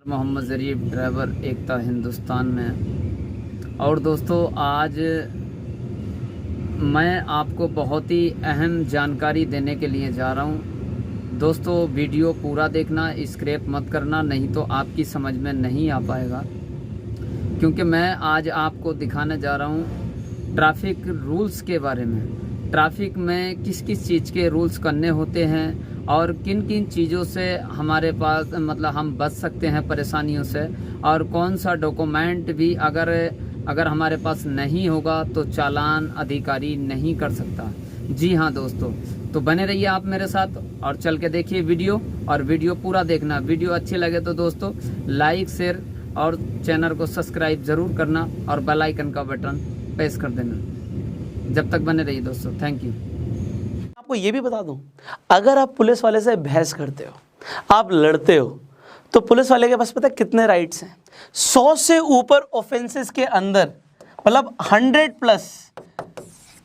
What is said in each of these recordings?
मोहम्मद ज़रीफ, driver एकता हिंदुस्तान में। और दोस्तों, आज मैं आपको बहुत ही अहम जानकारी देने के लिए जा रहा हूं। दोस्तों, वीडियो पूरा देखना, स्क्रैप मत करना, नहीं तो आपकी समझ में नहीं आ पाएगा। क्योंकि मैं आज आपको दिखाने जा रहा हूं ट्रैफिक रूल्स के बारे में। ट्रैफिक में किस किस चीज़ के रूल्स करने होते हैं और किन किन चीज़ों से हमारे पास हम बच सकते हैं परेशानियों से, और कौन सा डॉक्यूमेंट भी अगर हमारे पास नहीं होगा तो चालान अधिकारी नहीं कर सकता। जी हाँ दोस्तों, तो बने रहिए आप मेरे साथ और चल के देखिए वीडियो, और वीडियो पूरा देखना। वीडियो अच्छी लगे तो दोस्तों लाइक, शेयर और चैनल को सब्सक्राइब ज़रूर करना और बेल आइकन का बटन प्रेस कर देना। जब तक बने रहिए दोस्तों, थैंक यू। आपको ये भी बता दूं, अगर आप पुलिस वाले से बहस करते हो, आप लड़ते हो, तो पुलिस वाले के पास पता है कितने राइट्स हैं? 100 से ऊपर ऑफेंसेस के अंदर 100+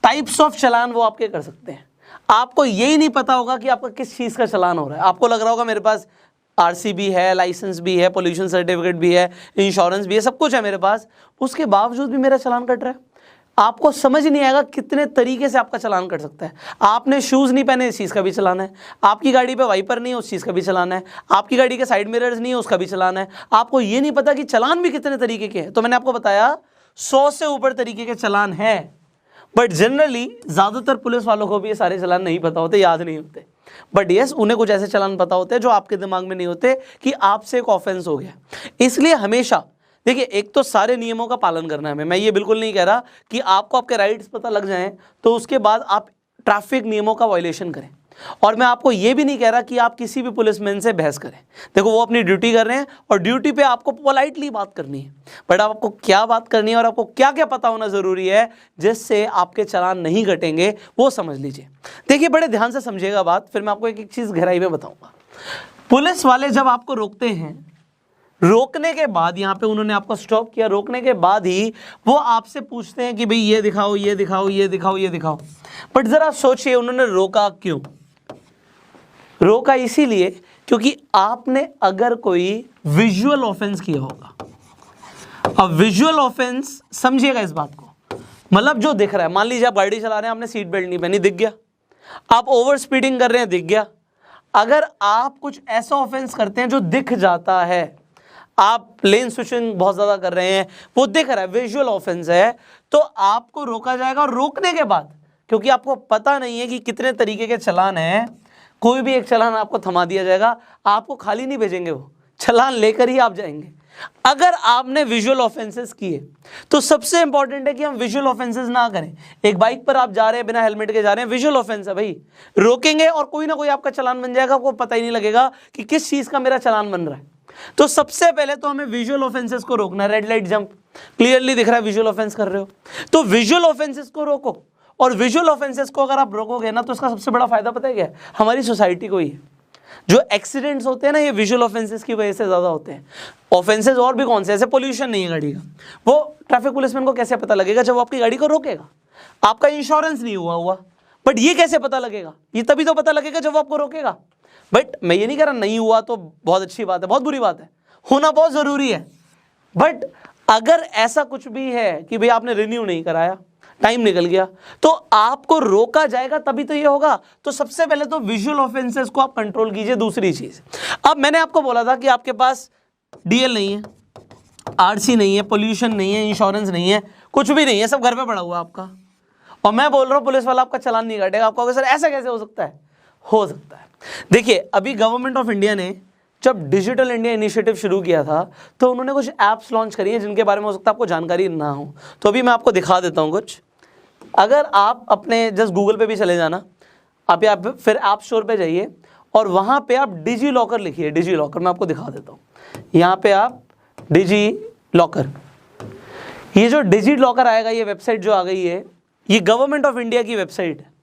टाइप्स ऑफ चलान वो आपके कर सकते हैं। आपको यही नहीं पता होगा कि आपका किस चीज़ का चलान हो रहा है। आपको लग रहा होगा मेरे पास आरसी भी है, लाइसेंस भी है, पोल्यूशन सर्टिफिकेट भी है, इंश्योरेंस भी है, सब कुछ है मेरे पास, उसके बावजूद भी मेरा चलान कट रहा है। आपको समझ नहीं आएगा कितने तरीके से आपका चलान कट सकता है। आपने शूज़ नहीं पहने, इस चीज़ का भी चलान है। आपकी गाड़ी पे वाइपर नहीं है, उस चीज़ का भी चलान है। आपकी गाड़ी के साइड मिरर्स नहीं है, उसका भी चलान है। आपको ये नहीं पता कि चलान भी कितने तरीके के हैं। तो मैंने आपको बताया 100 से ऊपर तरीके के चलान हैं, बट जनरली ज़्यादातर पुलिस वालों को भी ये सारे चलान नहीं पता होते, याद नहीं होते। बट यस, उन्हें कुछ ऐसे चलान पता होते हैं जो आपके दिमाग में नहीं होते कि आपसे एक ऑफेंस हो गया। इसलिए हमेशा देखिए, एक तो सारे नियमों का पालन करना है हमें। मैं ये बिल्कुल नहीं कह रहा कि आपको आपके राइट्स पता लग जाएं तो उसके बाद आप ट्रैफिक नियमों का वायलेशन करें। और मैं आपको ये भी नहीं कह रहा कि आप किसी भी पुलिसमैन से बहस करें। देखो, वो अपनी ड्यूटी कर रहे हैं और ड्यूटी पे आपको पोलाइटली बात करनी है, बट आपको क्या बात करनी है और आपको क्या क्या पता होना ज़रूरी है जिससे आपके चालान नहीं कटेंगे, वो समझ लीजिए। देखिए, बड़े ध्यान से समझिएगा बात, फिर मैं आपको एक एक चीज़ गहराई में बताऊँगा। पुलिस वाले जब आपको रोकते हैं, रोकने के बाद यहाँ पे उन्होंने आपको स्टॉप किया, रोकने के बाद ही वो आपसे पूछते हैं कि भाई ये दिखाओ, ये दिखाओ, ये दिखाओ, ये दिखाओ। बट ज़रा सोचिए, उन्होंने रोका क्यों? रोका इसीलिए क्योंकि आपने अगर कोई विजुअल ऑफेंस किया होगा। अब विजुअल ऑफेंस समझिएगा इस बात को, मतलब जो दिख रहा है। मान लीजिए आप गाड़ी चला रहे हैं, आपने सीट बेल्ट नहीं पहनी, दिख गया। आप ओवर स्पीडिंग कर रहे हैं, दिख गया। अगर आप कुछ ऐसा ऑफेंस करते हैं जो दिख जाता है, आप लेन स्विचिंग बहुत ज़्यादा कर रहे हैं, वो दिख रहा है, विजुअल ऑफेंस है, तो आपको रोका जाएगा। और रोकने के बाद, क्योंकि आपको पता नहीं है कि कितने तरीके के चलान हैं, कोई भी एक चलान आपको थमा दिया जाएगा। आपको खाली नहीं भेजेंगे, वो चलान लेकर ही आप जाएंगे। अगर आपने विजुअल ऑफेंसेस किए तो सबसे इंपॉर्टेंट है कि हम विजुअल ऑफेंसेस ना करें। एक बाइक पर आप जा रहे हैं, बिना हेलमेट के जा रहे हैं, विजुअल ऑफेंस है भाई, रोकेंगे और कोई ना कोई आपका चलान बन जाएगा। आपको पता ही नहीं लगेगा कि किस चीज़ का मेरा चलान बन रहा है। तो सबसे पहले तो हमें विजुअल ऑफेंसेस को रोकना है। रेड लाइट जंप क्लियरली दिख रहा है, विजुअल ऑफेंस कर रहे हो, तो विजुअल ऑफेंसेस को रोको। और विजुअल ऑफेंसेस को अगर आप रोकोगे ना, तो इसका सबसे बड़ा फायदा पता है क्या है? हमारी सोसाइटी को ही है। जो एक्सीडेंट्स होते हैं ना, ये विजुअल ऑफेंसेस की वजह से ज़्यादा होते हैं। ऑफेंसेस और भी कौन से? ऐसे पोल्यूशन नहीं है गाड़ी का, वो ट्रैफिक पुलिसमैन को कैसे पता लगेगा जब वो आपकी गाड़ी को रोकेगा? आपका इंश्योरेंस नहीं हुआ, बट ये कैसे पता लगेगा? ये तभी तो पता लगेगा जब वो आपको रोकेगा। बट मैं ये नहीं कह रहा नहीं हुआ तो बहुत अच्छी बात है, बहुत बुरी बात है, होना बहुत ज़रूरी है। बट अगर ऐसा कुछ भी है कि भाई आपने रिन्यू नहीं कराया, टाइम निकल गया, तो आपको रोका जाएगा, तभी तो ये होगा। तो सबसे पहले तो विजुअल ऑफेंसेस को आप कंट्रोल कीजिए। दूसरी चीज़, अब मैंने आपको बोला था कि आपके पास डीएल नहीं है, आरसी नहीं है, पोल्यूशन नहीं है, इंश्योरेंस नहीं है, कुछ भी नहीं है, सब घर पे पड़ा हुआ आपका, और मैं बोल रहा हूँ पुलिस वाला आपका चालान नहीं काटेगा। आपको सर ऐसा कैसे हो सकता है? हो सकता है। देखिए, अभी गवर्नमेंट ऑफ इंडिया ने जब डिजिटल इंडिया इनिशिएटिव शुरू किया था, तो उन्होंने कुछ ऐप्स लॉन्च करी हैं जिनके बारे में हो सकता है आपको जानकारी ना हो। तो अभी मैं आपको दिखा देता हूँ कुछ। अगर आप अपने जस्ट गूगल पे भी चले जाना, आप फिर ऐप स्टोर पे जाइए और वहाँ पे आप डिजी लॉकर लिखिए। डिजी लॉकर मैं आपको दिखा देता हूँ। यहाँ पे आप डिजी लॉकर, ये जो डिजी लॉकर आएगा, ये वेबसाइट जो आ गई है, ये गवर्नमेंट ऑफ इंडिया की वेबसाइट है।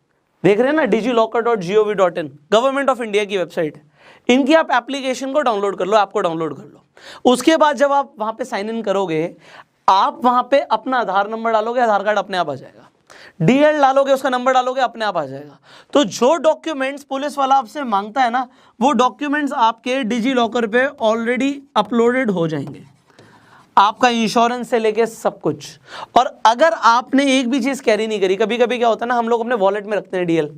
देख रहे हैं ना, digillocker.gov.in, गवर्नमेंट ऑफ इंडिया की वेबसाइट है। इनकी आप एप्लीकेशन को डाउनलोड कर लो, ऐप को डाउनलोड कर लो। उसके बाद जब आप वहाँ पे साइन इन करोगे, आप वहाँ पे अपना आधार नंबर डालोगे, आधार कार्ड अपने आप आ जाएगा। DL डालोगे, उसका नंबर डालोगे, अपने आप आ जाएगा। तो जो डॉक्यूमेंट्स पुलिस वाला आपसे मांगता है ना, वो डॉक्यूमेंट्स आपके डिजी लॉकर पे ऑलरेडी अपलोडेड हो जाएंगे, आपका इंश्योरेंस से लेके सब कुछ। और अगर आपने एक भी चीज़ कैरी नहीं करी, कभी कभी क्या होता है ना, हम लोग अपने वॉलेट में रखते हैं DL,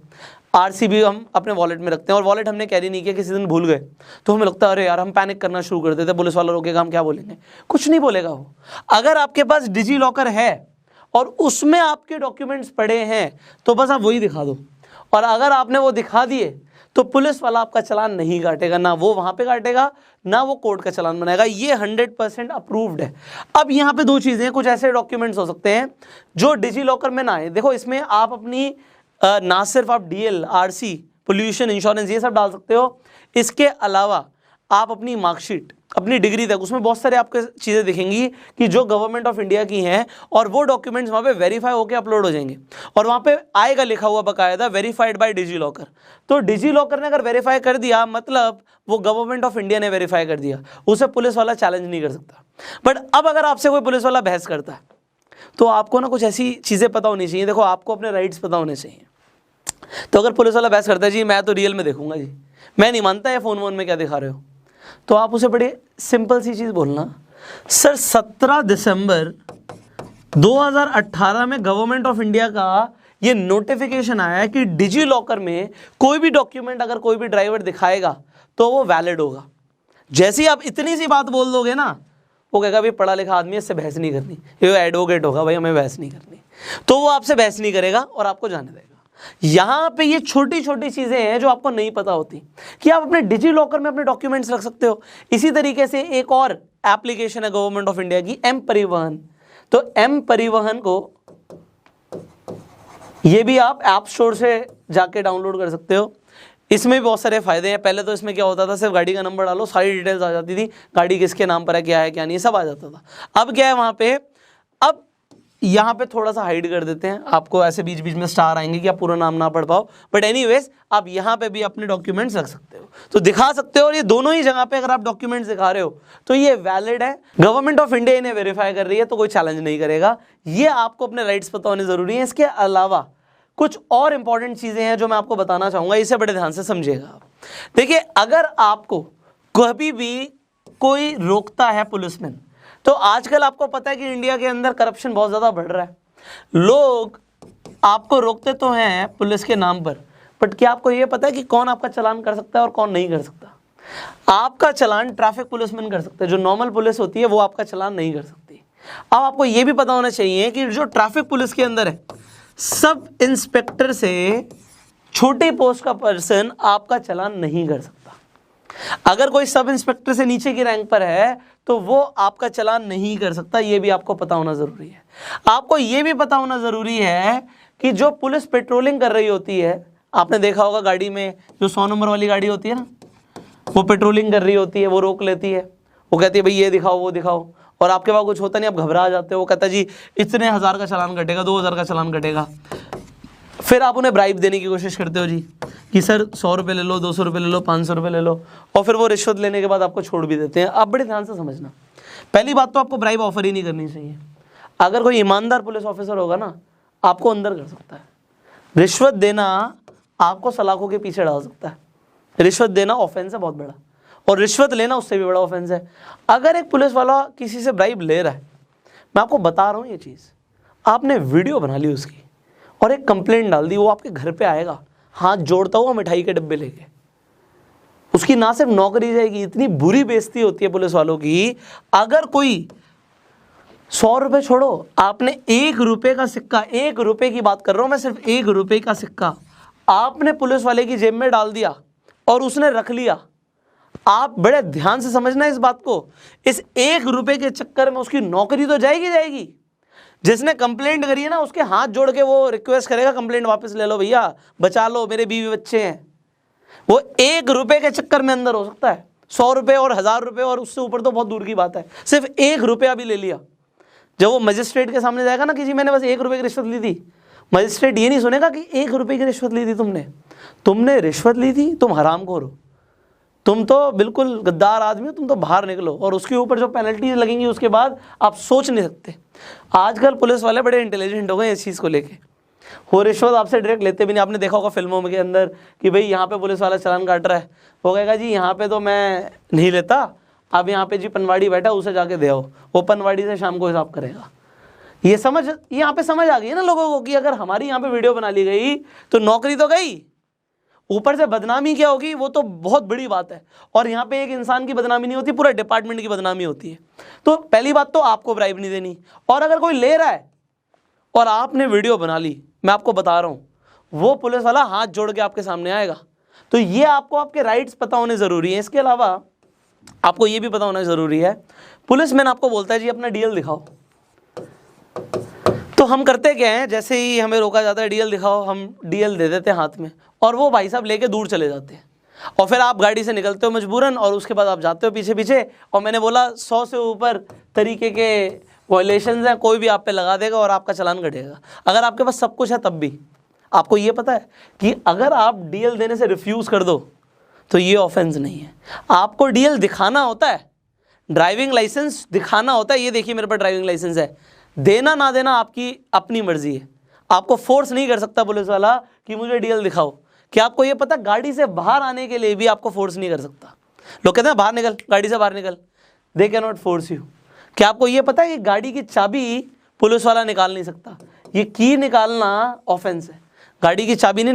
RC भी हम अपने वॉलेट में रखते हैं, और वॉलेट हमने कैरी नहीं किया, किसी दिन भूल गए, तो हमें लगता है अरे यार, हम पैनिक करना शुरू कर देते, पुलिस वाला रोकेगा, हम क्या बोलेंगे। कुछ नहीं बोलेगा वो। अगर आपके पास डिजी लॉकर है और उसमें आपके डॉक्यूमेंट्स पड़े हैं, तो बस आप वही दिखा दो, और अगर आपने वो दिखा दिए तो पुलिस वाला आपका चालान नहीं काटेगा, ना वो वहाँ पे काटेगा, ना वो कोर्ट का चालान बनाएगा। ये 100% अप्रूव्ड है। अब यहाँ पे दो चीज़ें, कुछ ऐसे डॉक्यूमेंट्स हो सकते हैं जो डिजी लॉकर में ना आए। देखो, इसमें आप अपनी ना सिर्फ आप DL, RC, पोल्यूशन इंश्योरेंस, ये सब डाल सकते हो, इसके अलावा आप अपनी मार्कशीट, अपनी डिग्री तक, उसमें बहुत सारे आपको चीज़ें दिखेंगी कि जो गवर्नमेंट ऑफ इंडिया की हैं, और वो डॉक्यूमेंट्स वहाँ पे वेरीफाई होकर अपलोड हो जाएंगे, और वहाँ पे आएगा लिखा हुआ बकायदा वेरीफाइड बाय डिजी लॉकर। तो डिजी लॉकर ने अगर वेरीफाई कर दिया, मतलब वो गवर्नमेंट ऑफ इंडिया ने वेरीफाई कर दिया, उसे पुलिस वाला चैलेंज नहीं कर सकता। बट अब अगर आपसे कोई पुलिस वाला बहस करता है, तो आपको ना कुछ ऐसी चीज़ें पता होनी चाहिए। देखो, आपको अपने राइट्स पता होने चाहिए। तो अगर पुलिस वाला बहस करता है, जी मैं तो रियल में देखूंगा, जी मैं नहीं मानता है फ़ोन वोन में क्या दिखा रहे हो, तो आप उसे बड़ी सिंपल सी चीज़ बोलना, सर 17 दिसंबर 2018 में गवर्नमेंट ऑफ इंडिया का ये नोटिफिकेशन आया है कि डिजी लॉकर में कोई भी डॉक्यूमेंट अगर कोई भी ड्राइवर दिखाएगा तो वो वैलिड होगा। जैसे ही आप इतनी सी बात बोल दोगे ना, वो कहेगा भाई पढ़ा लिखा आदमी है, इससे बहस नहीं करनी, ये एडवोकेट होगा, भाई हमें बहस नहीं करनी, तो वो आपसे बहस नहीं करेगा और आपको जाने देगा। यहाँ पे ये छोटी छोटी चीज़ें हैं जो आपको नहीं पता होती कि आप अपने डिजी लॉकर में अपने डॉक्यूमेंट्स रख सकते हो। इसी तरीके से एक और एप्लीकेशन है गवर्नमेंट ऑफ इंडिया की, M परिवहन। तो M परिवहन को ये भी आप ऐप स्टोर से जाके डाउनलोड कर सकते हो। इसमें भी बहुत सारे फायदे हैं। पहले तो इसमें क्या होता था, सिर्फ गाड़ी का नंबर डालो, सारी डिटेल्स आ जाती थी, गाड़ी किसके नाम पर है, क्या है क्या नहीं, सब आ जाता था। अब क्या है वहाँ पे, अब यहाँ पे थोड़ा सा हाइड कर देते हैं, आपको ऐसे बीच बीच में स्टार आएंगे कि आप पूरा नाम ना पढ़ पाओ, बट एनीवेज आप यहाँ पे भी अपने डॉक्यूमेंट्स रख सकते हो, तो दिखा सकते हो। और ये दोनों ही जगह पे अगर आप डॉक्यूमेंट्स दिखा रहे हो तो ये वैलिड है, गवर्नमेंट ऑफ इंडिया इन्हें वेरीफाई कर रही है, तो कोई चैलेंज नहीं करेगा। ये आपको अपने राइट्स पता होने जरूरी है। इसके अलावा कुछ और इंपॉर्टेंट चीज़ें हैं जो मैं आपको बताना चाहूँगा, इसे बड़े ध्यान से समझिएगा आप। देखिए, अगर आपको कभी भी कोई रोकता है पुलिसमैन, तो आजकल आपको पता है कि इंडिया के अंदर करप्शन बहुत ज़्यादा बढ़ रहा है। लोग आपको रोकते तो हैं पुलिस के नाम पर, बट क्या आपको ये पता है कि कौन आपका चालान कर सकता है और कौन नहीं कर सकता? आपका चालान ट्रैफिक पुलिसमैन कर सकते हैं, जो नॉर्मल पुलिस होती है वो आपका चालान नहीं कर सकती। अब आपको ये भी पता होना चाहिए कि जो ट्रैफिक पुलिस के अंदर है, सब इंस्पेक्टर से छोटे पोस्ट का पर्सन आपका चालान नहीं कर सकता। अगर कोई सब इंस्पेक्टर से नीचे की रैंक पर है तो वो आपका चालान नहीं कर सकता। ये भी आपको पता होना ज़रूरी है। आपको ये भी पता होना ज़रूरी है कि जो पुलिस पेट्रोलिंग कर रही होती है, आपने देखा होगा गाड़ी में जो 100 नंबर वाली गाड़ी होती है ना, वो पेट्रोलिंग कर रही होती है, वो रोक लेती है, वो कहती है भाई ये दिखाओ वो दिखाओ, और आपके पास कुछ होता नहीं, आप घबरा जाते हो, वो कहता है जी इतने 1000 का चालान कटेगा, 2000 का चालान कटेगा। फिर आप उन्हें ब्राइब देने की कोशिश करते हो जी कि सर 100 रुपये ले लो, 200 रुपये ले लो, 500 रुपये ले लो, और फिर वो रिश्वत लेने के बाद आपको छोड़ भी देते हैं। आप बड़े ध्यान से समझना, पहली बात तो आपको ब्राइब ऑफर ही नहीं करनी चाहिए। अगर कोई ईमानदार पुलिस ऑफिसर होगा ना, आपको अंदर कर सकता है। रिश्वत देना आपको सलाखों के पीछे डाल सकता है। रिश्वत देना ऑफेंस है बहुत बड़ा, और रिश्वत लेना उससे भी बड़ा ऑफेंस है। अगर एक पुलिस वाला किसी से ब्राइब ले रहा है, मैं आपको बता रहा हूँ ये चीज़, आपने वीडियो बना ली उसकी और एक कंप्लेंट डाल दी, वो आपके घर पे आएगा हाथ जोड़ता हुआ मिठाई के डब्बे लेके, उसकी ना सिर्फ नौकरी जाएगी, इतनी बुरी बेइज्जती होती है पुलिस वालों की। अगर कोई 100 रुपये छोड़ो, आपने 1 रुपये का सिक्का, 1 रुपये की बात कर रहा हूँ मैं, सिर्फ 1 रुपये का सिक्का आपने पुलिस वाले की जेब में डाल दिया और उसने रख लिया, आप बड़े ध्यान से समझना इस बात को, इस 1 रुपये के चक्कर में उसकी नौकरी तो जाएगी जाएगी। जिसने कंप्लेंट करी है ना, उसके हाथ जोड़ के वो रिक्वेस्ट करेगा कंप्लेंट वापस ले लो भैया, बचा लो, मेरे बीवी बच्चे हैं। वो 1 रुपये के चक्कर में अंदर हो सकता है 100 रुपये और 1000 रुपये, और उससे ऊपर तो बहुत दूर की बात है। सिर्फ 1 रुपया भी ले लिया, जब वो मजिस्ट्रेट के सामने जाएगा ना कि जी मैंने बस 1 रुपये की रिश्वत ली थी, मजिस्ट्रेट ये नहीं सुनेगा कि 1 रुपये की रिश्वत ली थी तुमने रिश्वत ली थी, तुम हरामखोर हो, तुम तो बिल्कुल गद्दार आदमी हो, तुम तो बाहर निकलो। और उसके ऊपर जो पेनल्टीज लगेंगी उसके बाद आप सोच नहीं सकते। आजकल पुलिस वाले बड़े इंटेलिजेंट हो गए इस चीज़ को लेके। वो रिश्वत आपसे डायरेक्ट लेते भी नहीं। आपने देखा होगा फिल्मों में के अंदर कि भाई यहाँ पे पुलिस वाला चालान काट रहा है, वो कहेगा जी यहाँ पे तो मैं नहीं लेता, अब यहाँ पे जी पनवाड़ी बैठा उसे जाके दे आओ, वो पनवाड़ी से शाम को हिसाब करेगा। ये यहाँ पे समझ आ गई है ना लोगों को कि अगर हमारी यहाँ पे वीडियो बना ली गई तो नौकरी तो गई, ऊपर से बदनामी क्या होगी वो तो बहुत बड़ी बात है। और यहाँ पे एक इंसान की बदनामी नहीं होती, पूरा डिपार्टमेंट की बदनामी होती है। तो पहली बात तो आपको ब्राइब नहीं देनी, और अगर कोई ले रहा है और आपने वीडियो बना ली, मैं आपको बता रहा हूँ वो पुलिस वाला हाथ जोड़ के आपके सामने आएगा। तो ये आपको आपके राइट्स पता होने ज़रूरी है। इसके अलावा आपको ये भी पता होना ज़रूरी है, पुलिस मैन आपको बोलता है जी अपना डीएल दिखाओ, तो हम करते क्या हैं, जैसे ही हमें रोका जाता है डीएल दिखाओ, हम डीएल दे देते हैं हाथ में, और वो भाई साहब लेके दूर चले जाते हैं। और फिर आप गाड़ी से निकलते हो मजबूरन, और उसके बाद आप जाते हो पीछे पीछे, और मैंने बोला 100 से ऊपर तरीके के वायलेशंस हैं, कोई भी आप पे लगा देगा और आपका चालान कटेगा। अगर आपके पास सब कुछ है तब भी। आपको ये पता है कि अगर आप डीएल देने से रिफ्यूज़ कर दो तो ये ऑफेंस नहीं है। आपको डीएल दिखाना होता है, ड्राइविंग लाइसेंस दिखाना होता है, ये देखिए मेरे पास ड्राइविंग लाइसेंस है, देना ना देना आपकी अपनी मर्जी है। आपको फोर्स नहीं कर सकता पुलिस वाला कि मुझे डीएल दिखाओ। क्या आपको ये पता, गाड़ी से बाहर आने के लिए भी आपको फोर्स नहीं कर सकता। लोग कहते हैं बाहर निकल, गाड़ी से बाहर निकल, they can not force you. क्या आपको ये पता है कि गाड़ी की चाबी पुलिस वाला निकाल नहीं सकता, ये की निकालना ऑफेंस है। गाड़ी की चाबी नहीं